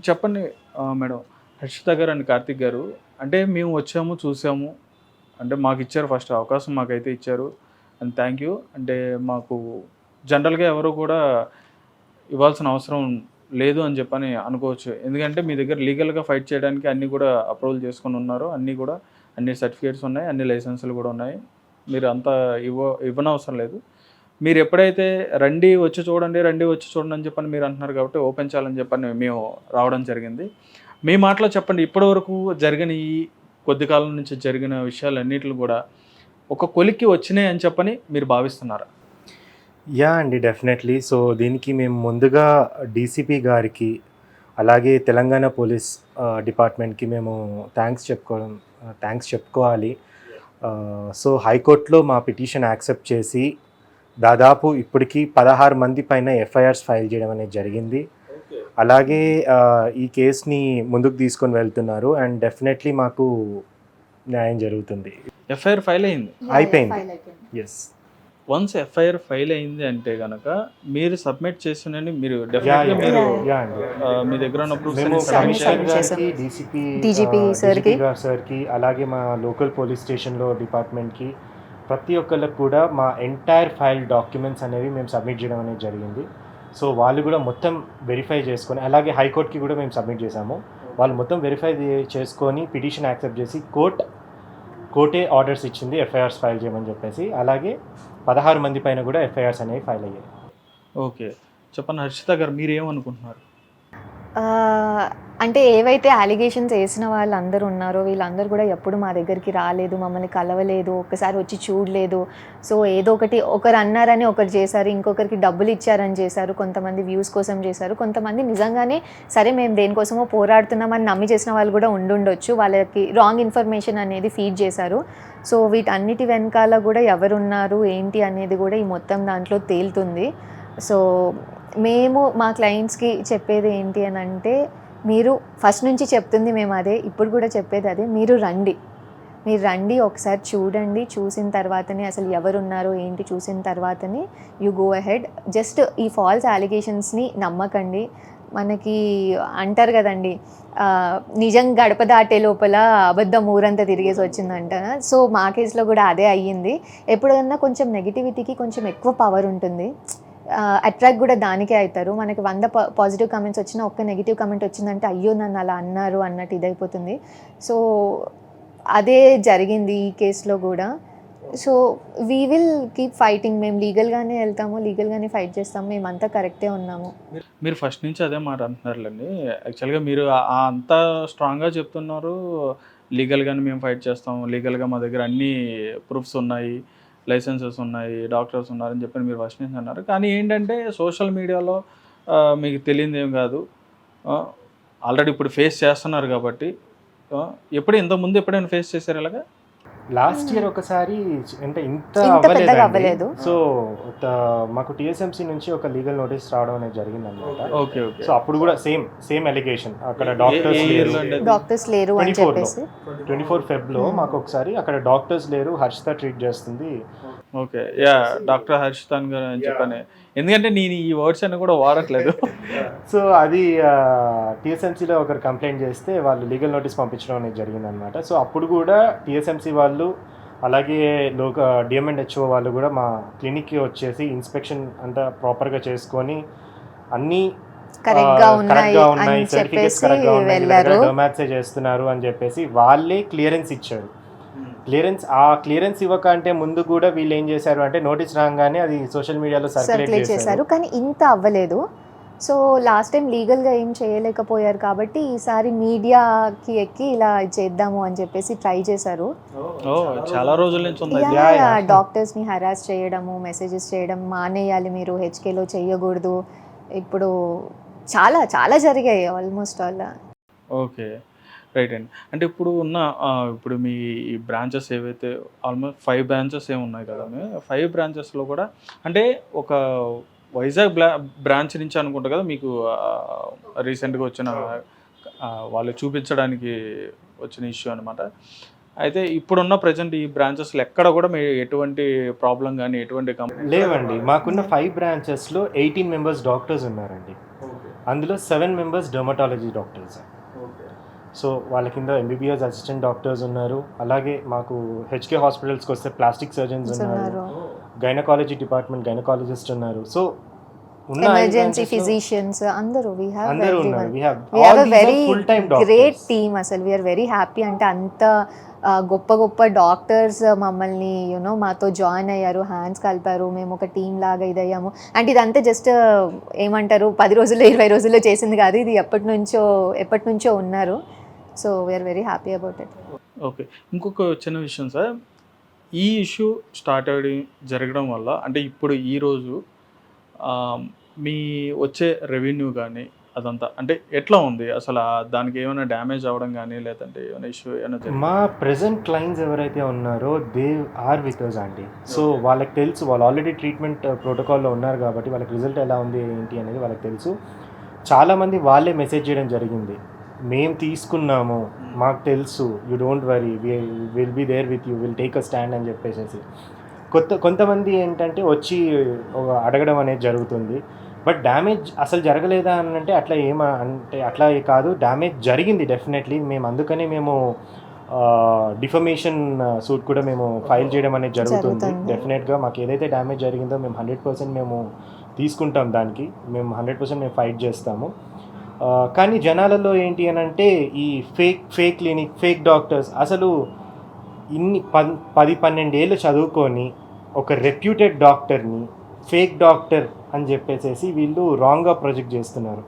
చెప్పండి మేడం. హర్షిత గారు అండ్ కార్తిక్ గారు, అంటే మేము వచ్చాము, చూసాము. అంటే మాకిచ్చారు ఫస్ట్ అవకాశం మాకైతే ఇచ్చారు. And thank you. అంటే మాకు జనరల్‌గా ఎవరు కూడా ఇవ్వాల్సిన అవసరం లేదు అని చెప్పని అనుకోవచ్చు. ఎందుకంటే మీ దగ్గర లీగల్‌గా ఫైట్ చేయడానికి అన్నీ కూడా అప్రూవల్ చేసుకొనున్నారు. అన్నీ కూడా అన్ని సర్టిఫికేట్స్ ఉన్నాయి. అన్ని లైసెన్సులు కూడా ఉన్నాయి. మీరు అంతా ఇవ్వనవసరం లేదు. మీరెప్పుడైతే రండి, వచ్చి చూడండి, రండి వచ్చి చూడండి అని చెప్పని మీరు అంటున్నారు కాబట్టి ఓపెన్ ఛాలెంజ్ చెప్పని మేము రావడం జరిగింది. మీ మాటలో చెప్పండి, ఇప్పటివరకు జరిగిన ఈ కొద్ది కాలం నుంచి జరిగిన విషయాలన్నిటిని కూడా ఒక కొలిక్కి వచ్చినాయి అని చెప్పని మీరు భావిస్తున్నారా? యాహ్! అండి. డెఫినెట్‌లీ. సో, దీనికి మేము ముందుగా డీసీపీ గారికి, అలాగే తెలంగాణ పోలీస్ డిపార్ట్మెంట్‌కి మేము థ్యాంక్స్ చెప్పుకోవాలి. సో, హైకోర్టులో మా పిటిషన్ యాక్సెప్ట్ చేసి, దాదాపు ఇప్పటికి 16 మంది పైన ఎఫ్ఐఆర్స్ ఫైల్ చేయడం అనేది జరిగింది. అలాగే ఈ కేస్‌ని ముందుకు తీసుకొని వెళ్తున్నారు. అండ్ డెఫినెట్‌లీ మాకు న్యాయం జరుగుతుంది. ఎఫ్ఐఆర్ ఫైల్ అయింది. అయిపోయింది. యెస్. వన్స్ ఎఫ్ఐఆర్ ఫైల్ అయింది అంటే గనక మీరు సబ్మిట్ చేసినని మీరు యాహ్! డెఫినెట్‌గా యాహ్! మీరు యాహ్! అండి. మీ దగ్గర ఉన్న ప్రూఫ్స్ మేము అన్ని సబ్మిట్ కమిషనర్ చేయాలి. గారికి, డీజీపీ డీజీపీ గారు సార్‌కి, అలాగే మా లోకల్ పోలీస్ స్టేషన్‌లో డిపార్ట్మెంట్‌కి ప్రతి ఒక్కళ్ళకి కూడా మా ఎంటైర్ ఫైల్ డాక్యుమెంట్స్ అనేవి మేము సబ్మిట్ చేయడం అనేది జరిగింది. సో, వాళ్ళు కూడా మొత్తం వెరిఫై చేసుకొని, అలాగే హైకోర్ట్‌కి కూడా మేము సబ్మిట్ చేసాము. వాళ్ళు మొత్తం వెరిఫై చేసుకొని పిటిషన్ యాక్సెప్ట్ చేసి కోర్టే ఆర్డర్స్ ఇచ్చింది ఎఫ్ఐఆర్స్ ఫైల్ చేయమని చెప్పేసి. అలాగే 16 మంది పైన కూడా ఎఫ్ఐఆర్స్ అనేవి ఫైల్ అయ్యాయి. ఓకే. చెప్పండి హర్షిత గారు, మీరేమనుకుంటున్నారు? అంటే ఏవైతే అలిగేషన్స్ వేసిన వాళ్ళందరూ ఉన్నారో వీళ్ళందరూ కూడా ఎప్పుడు మా దగ్గరికి రాలేదు, మమ్మల్ని కలవలేదు, ఒక్కసారి వచ్చి చూడలేదు. సో ఏదో ఒకరు అన్నారని ఒకరు చేశారు, ఇంకొకరికి డబ్బులు ఇచ్చారని చేశారు, కొంతమంది వ్యూస్ కోసం చేశారు, కొంతమంది నిజంగానే సరే మేము దేనికోసమో పోరాడుతున్నామని నమ్మి చేసిన వాళ్ళు కూడా ఉండుండొచ్చు. వాళ్ళకి రాంగ్ ఇన్ఫర్మేషన్ అనేది ఫీడ్ చేశారు. సో వీటన్నిటి వెనకాల కూడా ఎవరున్నారు ఏంటి అనేది కూడా ఈ మొత్తం దాంట్లో తేలుతుంది. సో మేము మా క్లయింట్స్కి చెప్పేది ఏంటి అని అంటే, మీరు ఫస్ట్ నుంచి చెప్తుంది మేము అదే, ఇప్పుడు కూడా చెప్పేది అదే, మీరు రండి ఒకసారి చూడండి, చూసిన తర్వాతనే అసలు ఎవరున్నారో ఏంటి చూసిన తర్వాతనే యూ గో అహెడ్. జస్ట్ ఈ ఫాల్స్ అలిగేషన్స్ని నమ్మకండి. మనకి అంటారు కదండి, నిజం గడప దాటే లోపల అబద్ధం ఊరంతా తిరిగేసి వచ్చిందంట. సో మా కేసులో కూడా అదే అయ్యింది. ఎప్పుడన్నా కొంచెం నెగిటివిటీకి కొంచెం ఎక్కువ పవర్ ఉంటుంది, అట్రాక్ట్ కూడా దానికే అవుతారు. మనకి 100 పాజిటివ్ కామెంట్స్ వచ్చినా ఒక్క నెగిటివ్ కామెంట్ వచ్చిందంటే అయ్యో నన్ను అలా అన్నారు అన్నట్టు ఇదైపోతుంది. సో అదే జరిగింది ఈ కేసులో కూడా. So we will keep fighting. మేము లీగల్గానే వెళ్తాము, లీగల్గానే ఫైట్ చేస్తాము, మేమంతా కరెక్టే ఉన్నాము. మీరు ఫస్ట్ నుంచి అదే మాట అంటున్నారులేండి. యాక్చువల్గా మీరు అంత స్ట్రాంగ్గా చెప్తున్నారు, లీగల్గానే మేము ఫైట్ చేస్తాము, లీగల్గా మా దగ్గర అన్ని ప్రూఫ్స్ ఉన్నాయి, లైసెన్సెస్ ఉన్నాయి, డాక్టర్స్ ఉన్నారని చెప్పి మీరు ఫస్ట్ నుంచి అన్నారు. కానీ ఏంటంటే సోషల్ మీడియాలో మీకు తెలియదు ఏం కాదు, ఆల్రెడీ ఇప్పుడు ఫేస్ చేస్తున్నారు కాబట్టి. ఇంతకుముందు ఎప్పుడైనా ఫేస్ చేశారు ఇలాగా? లాస్ట్ ఇయర్ ఒకసారి, అంటే ఇంత పెద్దగా అవ్వలేదు. అవ్వలేదు. సో మాకు టీఎస్ఎంసీ నుంచి ఒక లీగల్ నోటీస్ రావడం అనేది జరిగింది అనమాట. Okay okay. సో అప్పుడు కూడా సేమ్ అలిగేషన్, అక్కడ డాక్టర్స్ లేరు అని చెప్పేసి 24 ఫెబ్లో మాకు ఒకసారి అక్కడ డాక్టర్స్ లేరు, హర్షిత ట్రీట్ చేస్తుంది. ఓకే. యా, డాక్టర్ హర్షితాన్ గారు అని చెప్పని. ఎందుకంటే నేను ఈ వర్డ్స్ అన్ని కూడా వాడట్లేదు. సో అది టీఎస్ఎంసీలో ఒకరు కంప్లైంట్ చేస్తే వాళ్ళు లీగల్ నోటీస్ పంపించడం అనేది జరిగింది అనమాట. సో అప్పుడు కూడా టీఎస్ఎంసీ వాళ్ళు, అలాగే డిఎంఎండ్హెచ్ఓ వాళ్ళు కూడా మా క్లినిక్కి వచ్చేసి ఇన్స్పెక్షన్ అంతా ప్రాపర్గా చేసుకొని అన్నీ కరెక్ట్గా ఉన్నాయి, అని సర్టిఫికేట్స్ చెప్పేసి కరెక్ట్గా ఉన్నాయి, వెళ్ళారు. డొమాట్సే చేస్తున్నారు అని చెప్పేసి వాళ్ళే క్లియరెన్స్ ఇచ్చారు. ఆ క్లియరెన్స్ ఇవ్వక అంటే ముందు కూడా వీళ్ళు ఏం చేశారు అంటే, నోటీస్ రాగానే అది సోషల్ మీడియాలో సర్క్యులేట్ చేశారు. కానీ ఇంత అవ్వలేదు. సో లాస్ట్ టైం లీగల్గా ఏం చేయలేకపోయారు కాబట్టి ఈసారి మీడియాకి ఎక్కి ఇలా చేద్దాము అని చెప్పేసి ట్రై చేశారు. చాలా రోజుల నుంచి ఉంది. డాక్టర్స్ని హరాస్ చేయడము, మెసేజెస్ చేయడం మానేయాలి, మీరు హెచ్కేలో చేయకూడదు, ఇప్పుడు చాలా చాలా జరిగాయి ఆల్మోస్ట్ ఆల్. ఓకే, రైట్ అండి. అంటే ఇప్పుడు మీ ఈ బ్రాంచెస్ ఏవైతే ఆల్మోస్ట్ 5 బ్రాంచెస్ ఏమున్నాయి కదా, 5 బ్రాంచెస్లో కూడా అంటే ఒక వైజాగ్ బ్రాంచ్ నుంచి అనుకుంటా కదా మీకు రీసెంట్గా వచ్చిన వాళ్ళు చూపించడానికి వచ్చిన ఇష్యూ అనమాట. అయితే ఇప్పుడున్న ప్రజెంట్ ఈ బ్రాంచెస్లో ఎక్కడ కూడా మీ ఎటువంటి ప్రాబ్లం కానీ ఎటువంటి లేవండి. మాకున్న 5 బ్రాంచెస్లో 18 మెంబర్స్ డాక్టర్స్ ఉన్నారండి. అందులో 7 మెంబర్స్ డర్మటాలజీ డాక్టర్స్. సో వాళ్ళ కింద ఎంబీబీఎస్ అసిస్టెంట్ డాక్టర్స్ ఉన్నారు. అలాగే మాకు హెచ్కే హాస్పిటల్స్కి వస్తే ప్లాస్టిక్ సర్జన్స్ ఉన్నారు, గైనకాలజీ డిపార్ట్మెంట్ గైనకాలజిస్ట్ ఉన్నారు. సో ఎమర్జెన్సీ ఫిజిషియన్స్ అందరూ we have all a very full time great doctors. team. అసలు వీఆర్ వెరీ హ్యాపీ. అంటే అంత గొప్ప గొప్ప డాక్టర్స్ మమ్మల్ని మాతో జాయిన్ అయ్యారు, హ్యాండ్స్ కలిపారు, మేము ఒక టీం లాగా ఇదయ్యాము. అండ్ ఇదంతా జస్ట్ ఏమంటారు 10 రోజుల్లో 20 రోజుల్లో చేసింది కాదు, ఇది ఎప్పటి నుంచో ఉన్నారు. So we are very happy about it. Okay, ఇంకొక చిన్న విషయం సార్, ఈ ఇష్యూ స్టార్ట్ జరగడం వల్ల అంటే ఇప్పుడు ఈరోజు మీ వచ్చే రెవెన్యూ కానీ అదంతా అంటే ఎట్లా ఉంది అసలు? దానికి ఏమైనా డ్యామేజ్ అవ్వడం కానీ లేదంటే ఏమైనా ఇష్యూ ఏమైనా? మా ప్రెజెంట్ క్లయింట్స్ ఎవరైతే ఉన్నారో దే ఆర్ విత్ అస్ అండి. సో వాళ్ళకి తెలుసు, వాళ్ళు ఆల్రెడీ ట్రీట్మెంట్ ప్రోటోకాల్లో ఉన్నారు కాబట్టి వాళ్ళకి రిజల్ట్ ఎలా ఉంది ఏంటి అనేది వాళ్ళకి తెలుసు. చాలామంది వాళ్ళే మెసేజ్ చేయడం జరిగింది, మేము తీసుకున్నాము, మాకు తెలుసు, you don't worry, will be there with you, will take a stand అని చెప్పేసి. కొంతమంది ఏంటంటే వచ్చి అడగడం అనేది జరుగుతుంది. బట్ డ్యామేజ్ అసలు జరగలేదా అని అంటే అట్లా కాదు, డ్యామేజ్ జరిగింది డెఫినెట్లీ. మేము అందుకనే మేము డిఫమేషన్ సూట్ కూడా మేము ఫైల్ చేయడం అనేది జరుగుతుంది. డెఫినెట్గా మాకు ఏదైతే డ్యామేజ్ జరిగిందో మేము 100% మేము తీసుకుంటాం, దానికి మేము 100% మేము ఫైట్ చేస్తాము. కానీ జనాలలో ఏంటి అని అంటే ఈ ఫేక్ క్లినిక్, ఫేక్ డాక్టర్స్, అసలు ఇన్ని 10-12 ఏళ్ళు చదువుకొని ఒక రెప్యూటెడ్ డాక్టర్ని ఫేక్ డాక్టర్ అని చెప్పేసి వీళ్ళు రాంగ్గా ప్రొజెక్ట్ చేస్తున్నారు.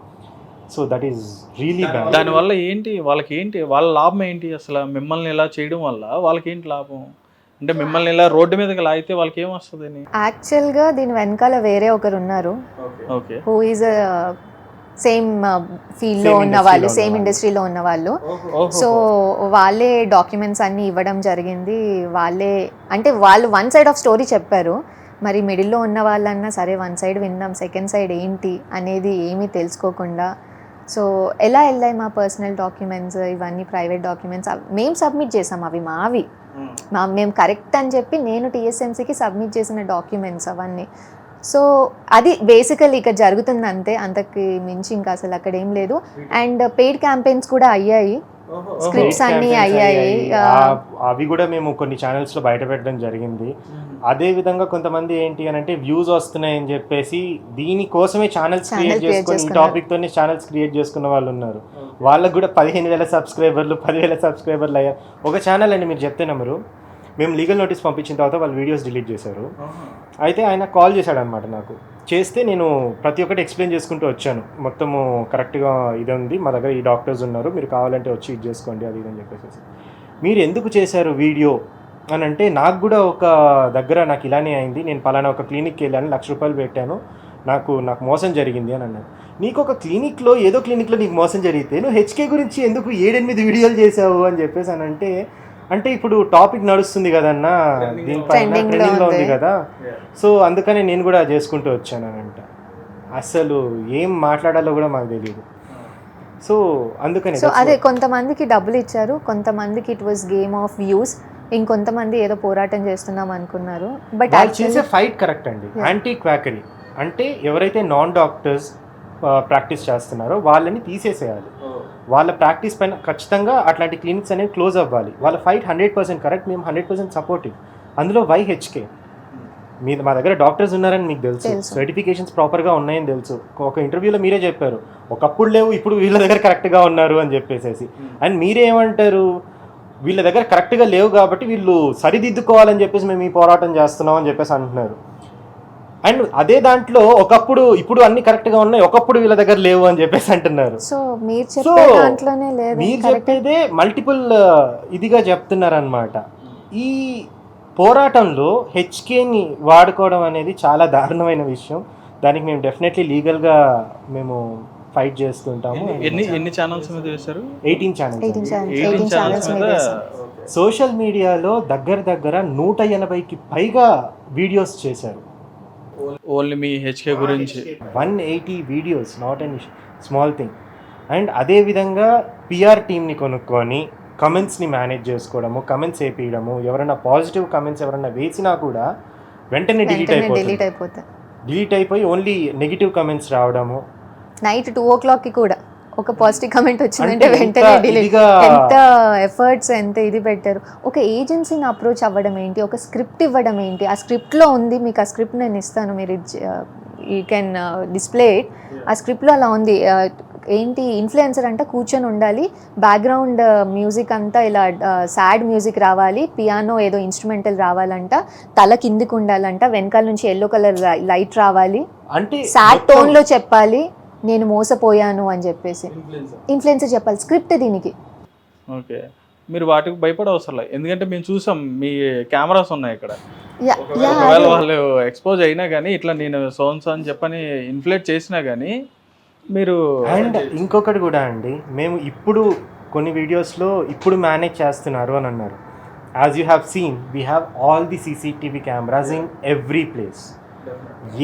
So that is really bad. దానివల్ల వాళ్ళ లాభం ఏంటి అసలు? మిమ్మల్ని ఇలా చేయడం వల్ల వాళ్ళకి ఏంటి లాభం? అంటే మిమ్మల్ని ఇలా రోడ్డు మీదకి లాగితే వాళ్ళకి ఏం వస్తుంది? యాక్చువల్గా దీని వెనకాల వేరే ఒకరు ఉన్నారు, ఓకే, హూ ఈజ్ సేమ్ ఫీల్డ్లో ఉన్న వాళ్ళు, సేమ్ ఇండస్ట్రీలో ఉన్న వాళ్ళు. సో వాళ్ళే డాక్యుమెంట్స్ అన్నీ ఇవ్వడం జరిగింది. వాళ్ళు వన్ సైడ్ ఆఫ్ స్టోరీ చెప్పారు. మరి మిడిల్లో ఉన్న వాళ్ళన్నా సరే వన్ సైడ్ విన్నాం, సెకండ్ సైడ్ ఏంటి అనేది ఏమీ తెలుసుకోకుండా. సో ఎలా వెళ్ళాయి మా పర్సనల్ డాక్యుమెంట్స్, ఇవన్నీ ప్రైవేట్ డాక్యుమెంట్స్ మేము సబ్మిట్ చేసాం, అవి మావి, మేము కరెక్ట్ అని చెప్పి నేను టీఎస్ఎంసీకి సబ్మిట్ చేసిన డాక్యుమెంట్స్ అవన్నీ. సో అది బేసికల్లీ ఇక్కడ జరుగుతుంది అంతే, అంతకు మించి ఇంకా అసలు అక్కడ ఏం లేదు. అండ్ పెయిడ్ క్యాంపెయిన్స్ కూడా అయ్యాయి, స్క్రిప్ట్స్ అన్నీ అయ్యాయి, అవి కూడా మేము కొన్ని ఛానల్స్లో బయట పెట్టడం జరిగింది. అదే విధంగా కొంతమంది ఏంటి అని అంటే వ్యూస్ వస్తున్నాయని చెప్పేసి దీనికోసమే ఛానల్స్ క్రియేట్ చేసుకుని ఈ టాపిక్తోనే ఛానల్స్ క్రియేట్ చేసుకున్న వాళ్ళు ఉన్నారు. వాళ్ళకు కూడా 15,000 సబ్స్క్రైబర్లు 10,000 సబ్స్క్రైబర్లు అయ్యారు. ఒక ఛానల్ అండి, మీరు చెప్తే నమ్మరు, మేము లీగల్ నోటీస్ పంపించిన తర్వాత వాళ్ళు వీడియోస్ డిలీట్ చేశారు. అయితే ఆయన కాల్ చేశాడు అనమాట నాకు. చేస్తే నేను ప్రతి ఒక్కటి ఎక్స్ప్లెయిన్ చేసుకుంటూ వచ్చాను, మొత్తము కరెక్ట్గా ఇది ఉంది, మా దగ్గర ఈ డాక్టర్స్ ఉన్నారు, మీరు కావాలంటే వచ్చి ఇది చేసుకోండి అది ఇది అని చెప్పేసి. మీరు ఎందుకు చేశారు వీడియో అని అంటే, నాకు కూడా ఒక దగ్గర నాకు ఇలానే అయింది, నేను పలానా ఒక క్లినిక్కి వెళ్ళాను, ₹1,00,000 పెట్టాను, నాకు మోసం జరిగింది అని అన్నారు. నీకు ఒక క్లినిక్లో ఏదో క్లినిక్లో నీకు మోసం జరిగితే నువ్వు హెచ్కే గురించి ఎందుకు 7-8 వీడియోలు చేసావు అని చెప్పేసి అని అంటే ఇప్పుడు టాపిక్ నడుస్తుంది కదన్నా, దీనిపైన ట్రెండింగ్లో ఉంది కదా, సో అందుకనే నేను కూడా చేసుకుంటూ వచ్చాను అని అంట. అసలు ఏం మాట్లాడాలో కూడా మాకు తెలియదు. సో అందుకని అదే కొంతమందికి డబ్బులు ఇచ్చారు, కొంతమందికి it was game of views, ఇంకొంతమంది ఏదో పోరాటం చేస్తున్నాం అనుకున్నారు. బట్ చేసే ఫైట్ కరెక్ట్ అండి, యాంటీ క్వాకరీ అంటే ఎవరైతే నాన్ డాక్టర్స్ ప్రాక్టీస్ చేస్తున్నారో వాళ్ళని తీసేసేయాలి. వాళ్ళ ప్రాక్టీస్ పైన ఖచ్చితంగా అట్లాంటి క్లినిక్స్ అనేవి క్లోజ్ అవ్వాలి. వాళ్ళ ఫైట్ 100% కరెక్ట్, మేము 100% సపోర్టివ్. అందులో వైహెచ్కే మా దగ్గర డాక్టర్స్ ఉన్నారని మీకు తెలుసు, సర్టిఫికేషన్స్ ప్రాపర్గా ఉన్నాయని తెలుసు. ఒక ఇంటర్వ్యూలో మీరే చెప్పారు ఒకప్పుడు లేవు, ఇప్పుడు వీళ్ళ దగ్గర కరెక్ట్గా ఉన్నారు అని చెప్పేసి. అండ్ మీరేమంటారు, వీళ్ళ దగ్గర కరెక్ట్గా లేవు కాబట్టి వీళ్ళు సరిదిద్దుకోవాలని చెప్పేసి మేము ఈ పోరాటం చేస్తున్నాం అని చెప్పేసి అంటున్నారు. అండ్ అదే దాంట్లో ఒకప్పుడు ఇప్పుడు అన్ని కరెక్ట్గా ఉన్నాయి, ఒకప్పుడు వీళ్ళ దగ్గర లేవు అని చెప్పేసి అంటున్నారు. సో మీరు చెప్పేదే మల్టిపుల్ ఇదిగా చెప్తున్నారు అనమాట. ఈ పోరాటంలో హెచ్కేని వాడుకోవడం అనేది చాలా దారుణమైన విషయం. దానికి మేము డెఫినెట్లీ లీగల్గా మేము ఫైట్ చేస్తుంటాము. ఎన్ని ఛానల్స్ మీద వేశారు? 18 ఛానల్స్ మీద. సోషల్ మీడియాలో దగ్గర 180కి పైగా వీడియోస్ చేశారు ఓన్లీ మీ హెచ్కే గురించి. 180 videos, not any small thing. And అదేవిధంగా పిఆర్ టీమ్ని కొనుక్కొని కమెంట్స్ని మేనేజ్ చేసుకోవడము, కమెంట్స్ వేయడము, ఎవరైనా పాజిటివ్ కమెంట్స్ ఎవరైనా వేసినా కూడా వెంటనే డిలీట్ అయిపోయి ఓన్లీ నెగిటివ్ కమెంట్స్ రావడము. నైట్ 2 o'clockకి కూడా ఒక పాజిటివ్ కమెంట్ వచ్చిందంటే అంటే వెంటనే ఎంత డిలీట్. ఇదిగా- ఎంత ఎఫర్ట్స్, ఎంత ఇది పెట్టారు. ఒక ఏజెన్సీని అప్రోచ్ అవ్వడం ఏంటి, ఒక స్క్రిప్ట్ ఇవ్వడం ఏంటి, ఆ స్క్రిప్ట్లో ఉంది, మీకు ఆ స్క్రిప్ట్ నేను ఇస్తాను, మీరు యూ కెన్ డిస్ప్లే ఇట్. ఆ స్క్రిప్ట్లో అలా ఉంది. ఏంటి, ఇన్ఫ్లుయెన్సర్ అంట కూర్చొని ఉండాలి, బ్యాక్గ్రౌండ్ మ్యూజిక్ అంతా ఇలా సాడ్ మ్యూజిక్ రావాలి, పియానో ఏదో ఇన్స్ట్రుమెంటల్ రావాలంట, తల కిందికి ఉండాలంట, వెనకాల నుంచి ఎల్లో కలర్ లైట్ రావాలి, అంటే సాడ్ టోన్లో చెప్పాలి, నేను మోసపోయాను అని చెప్పేసి ఇన్ఫ్లుయెన్సర్ చెప్పాలి స్క్రిప్ట్ దీనికి. ఓకే, మీరు వాటికి భయపడ అవసరం లేదు, ఎందుకంటే మేము చూసాం మీ కెమెరాస్ ఉన్నాయి ఇక్కడ. యా యా ఒకవేళ వాళ్ళు ఎక్స్పోజ్ అయినా కానీ ఇట్లా నేను సోన్స్ అని చెప్పని ఇన్ఫ్లేట్ చేసినా కానీ మీరు అండ్ ఇంకొకటి కూడా అండి, మేము ఇప్పుడు కొన్ని వీడియోస్లో ఇప్పుడు మేనేజ్ చేస్తున్నారు అని అన్నారు. As you have seen, we have all the CCTV cameras in every place.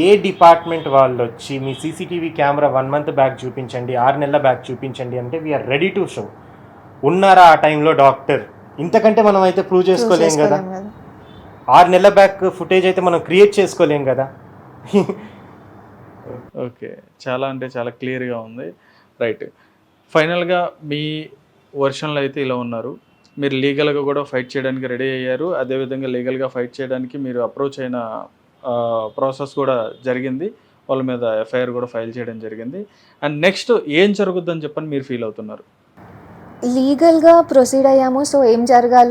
A department వాళ్ళు వచ్చి మీ సీసీటీవీ కెమెరా 1 month బ్యాక్ చూపించండి, 6 నెలల బ్యాక్ చూపించండి అంటే వీఆర్ రెడీ టు షో. ఉన్నారా ఆ టైంలో డాక్టర్? ఇంతకంటే మనం అయితే ప్రూవ్ చేసుకోలేం కదా. 6 నెలల బ్యాక్ ఫుటేజ్ అయితే మనం క్రియేట్ చేసుకోలేం కదా. ఓకే, చాలా అంటే చాలా క్లియర్గా ఉంది. రైట్, ఫైనల్గా మీ వర్షన్లో అయితే ఇలా ఉన్నారు. మీరు లీగల్గా కూడా ఫైట్ చేయడానికి రెడీ అయ్యారు. అదేవిధంగా లీగల్గా ఫైట్ చేయడానికి మీరు అప్రోచ్ అయిన ప్రాసెస్ కూడా జరిగింది. వాళ్ళ మీద ఎఫ్ఐఆర్ కూడా ఫైల్ చేయడం జరిగింది. అండ్ నెక్స్ట్ ఏం జరుగుద్దని చెప్పని మీరు ఫీల్ అవుతున్నారు? లీగల్గా ప్రొసీడ్ అయ్యాము. సో ఏం జరగాలో